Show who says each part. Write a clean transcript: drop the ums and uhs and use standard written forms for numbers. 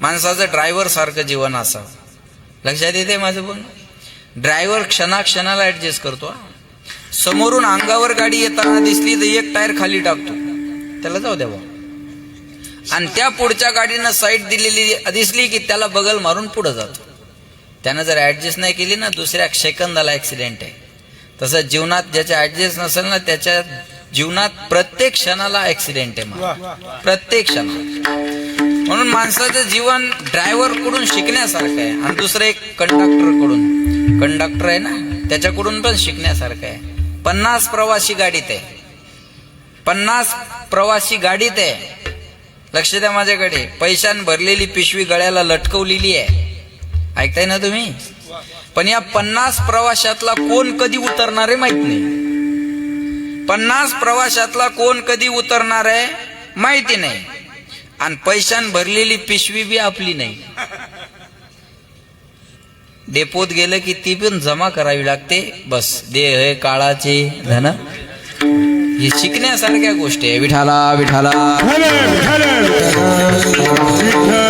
Speaker 1: माणसाचं ड्रायव्हर सारखं जीवन असावं. लक्षात येते माझं बोलणं? ड्रायव्हर क्षणाक्षणाला ऍडजस्ट करतो. समोरून अंगावर गाडी येताना दिसली तर एक टायर खाली टाकतो, त्याला जाऊ द्या. आणि त्या पुढच्या गाडीनं साईड दिलेली दिसली की त्याला बगल मारून पुढे जातो. त्यानं जर ऍडजस्ट नाही केली ना, दुसऱ्या सेकंदाला ऍक्सिडेंट आहे. तसं जीवनात ज्याच्या ऍडजस्ट नसेल ना, त्याच्या जीवनात प्रत्येक क्षणाला ऍक्सिडेंट आहे, प्रत्येक क्षणाला. म्हणून माणसाचं जीवन ड्रायव्हर कडून शिकण्यासारखं आहे. आणि दुसरं एक कंडक्टर आहे ना, त्याच्याकडून पण शिकण्यासारखं आहे. 50 प्रवासी गाडीत आहे, 50 प्रवासी गाडीत आहे. लक्ष द्या माझ्याकडे. पैशान भरलेली पिशवी गळ्याला लटकवलेली आहे, ऐकताय ना तुम्ही? पण या 50 प्रवाशातला कोण कधी उतरणार आहे माहित नाही. 50 प्रवाशातला कोण कधी उतरणार आहे माहिती नाही. आणि पैशान भरलेली पिशवी बी आपली नाही. डेपोत गेलं की ती पण जमा करावी लागते. बस देह हे काळाचे धन. ही शिकण्यासारख्या गोष्टी आहे. विठाला विठाला.